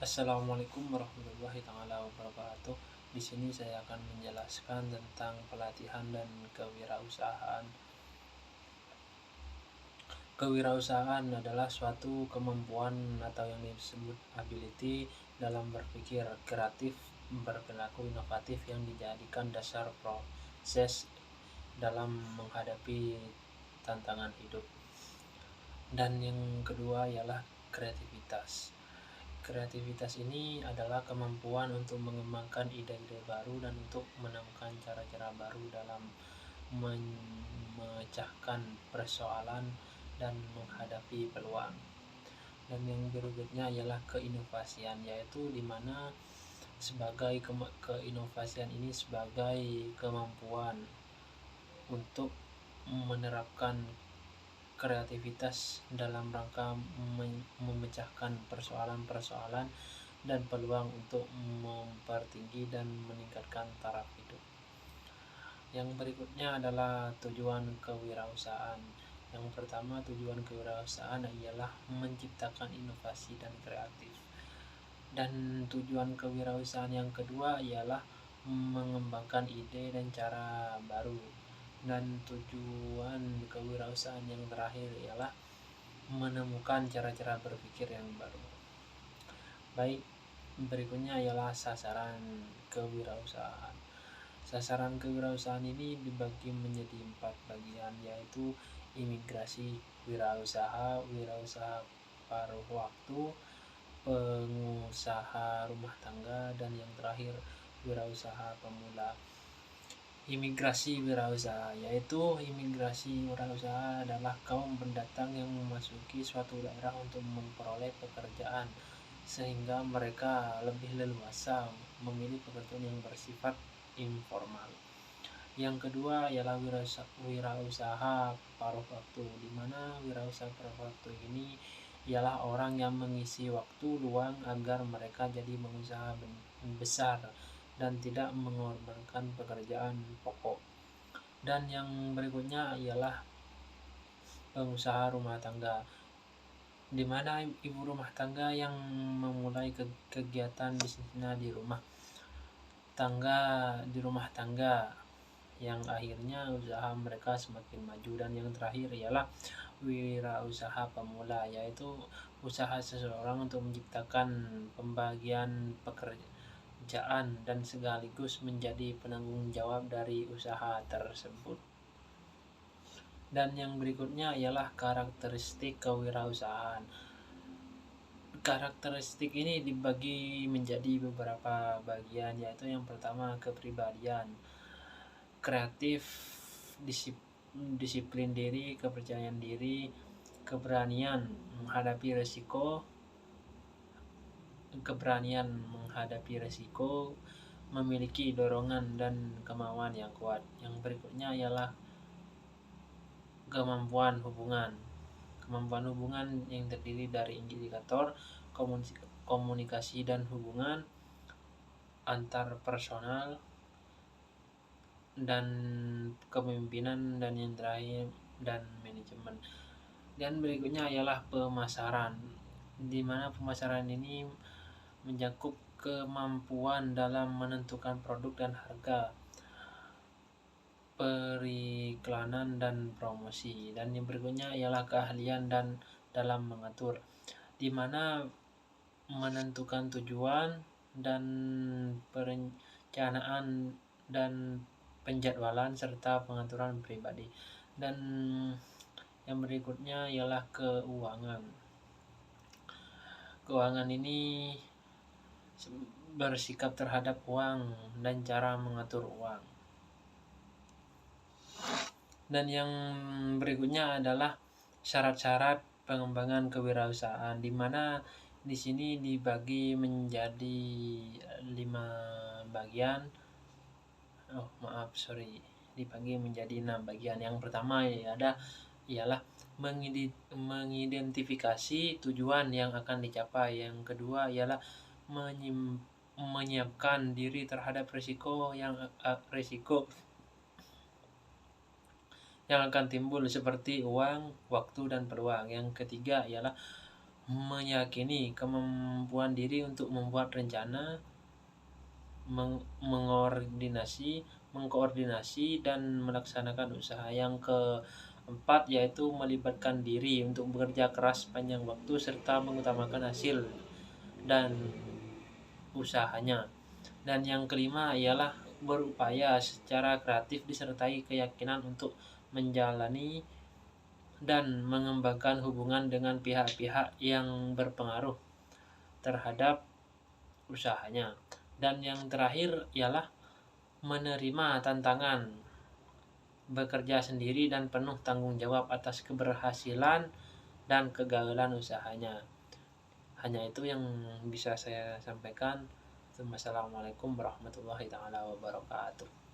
Assalamualaikum warahmatullahi taala wabarakatuh. Di sini saya akan menjelaskan tentang pelatihan dan kewirausahaan. Kewirausahaan adalah suatu kemampuan atau yang disebut ability dalam berpikir kreatif, berperilaku inovatif yang dijadikan dasar proses dalam menghadapi tantangan hidup. Dan yang kedua ialah kreativitas. Kreativitas ini adalah kemampuan untuk mengembangkan ide-ide baru dan untuk menemukan cara-cara baru dalam memecahkan persoalan dan menghadapi peluang. Dan yang berikutnya ialah keinovasian, yaitu di mana sebagai keinovasian ini sebagai kemampuan untuk menerapkan kreativitas dalam rangka memecahkan persoalan-persoalan dan peluang untuk mempertinggi dan meningkatkan taraf hidup. Yang berikutnya adalah tujuan kewirausahaan. Yang pertama, tujuan kewirausahaan ialah menciptakan inovasi dan kreatif. Dan tujuan kewirausahaan yang kedua ialah mengembangkan ide dan cara baru. Dan tujuan kewirausahaan yang terakhir ialah menemukan cara-cara berpikir yang baru. Baik, berikutnya ialah sasaran kewirausahaan. Sasaran kewirausahaan ini dibagi menjadi 4 bagian, yaitu imigrasi wirausaha, wirausaha paruh waktu, pengusaha rumah tangga, dan yang terakhir wirausaha pemula. Imigrasi wirausaha, yaitu imigrasi wirausaha adalah kaum pendatang yang memasuki suatu daerah untuk memperoleh pekerjaan sehingga mereka lebih leluasa memilih pekerjaan yang bersifat informal. Yang kedua ialah wirausaha paruh waktu, di mana wirausaha paruh waktu ini ialah orang yang mengisi waktu luang agar mereka jadi pengusaha besar dan tidak mengorbankan pekerjaan pokok. Dan yang berikutnya ialah pengusaha rumah tangga, di mana ibu rumah tangga yang memulai kegiatan bisnisnya di rumah tangga yang akhirnya usaha mereka semakin maju. Dan yang terakhir ialah wirausaha pemula, yaitu usaha seseorang untuk menciptakan pembagian pekerjaan dan sekaligus menjadi penanggung jawab dari usaha tersebut. Dan yang berikutnya ialah karakteristik kewirausahaan. Karakteristik ini dibagi menjadi beberapa bagian, yaitu yang pertama kepribadian, kreatif, disiplin diri, kepercayaan diri, keberanian menghadapi resiko, memiliki dorongan dan kemauan yang kuat. Yang berikutnya ialah kemampuan hubungan yang terdiri dari indikator komunikasi dan hubungan antar personal dan kepemimpinan, dan yang terakhir dan manajemen. Dan berikutnya ialah pemasaran, di mana pemasaran ini mencakup kemampuan dalam menentukan produk dan harga, periklanan dan promosi. Dan yang berikutnya ialah keahlian dan dalam mengatur, di mana menentukan tujuan dan perencanaan dan penjadwalan serta pengaturan pribadi. Dan yang berikutnya ialah keuangan. Keuangan ini bersikap terhadap uang dan cara mengatur uang. Dan yang berikutnya adalah syarat-syarat pengembangan kewirausahaan, di mana di sini dibagi menjadi 5 bagian. Dibagi menjadi 6 bagian. Yang pertama ialah mengidentifikasi tujuan yang akan dicapai. Yang kedua ialah menyiapkan diri terhadap risiko yang akan timbul seperti uang, waktu, dan peluang. Yang ketiga ialah meyakini kemampuan diri untuk membuat rencana, mengkoordinasi dan melaksanakan usaha. Yang keempat yaitu melibatkan diri untuk bekerja keras panjang waktu serta mengutamakan hasil dan usahanya. Dan yang kelima ialah berupaya secara kreatif disertai keyakinan untuk menjalani dan mengembangkan hubungan dengan pihak-pihak yang berpengaruh terhadap usahanya. Dan yang terakhir ialah menerima tantangan, bekerja sendiri dan penuh tanggung jawab atas keberhasilan dan kegagalan usahanya. Hanya itu yang bisa saya sampaikan. Wassalamualaikum warahmatullahi wabarakatuh.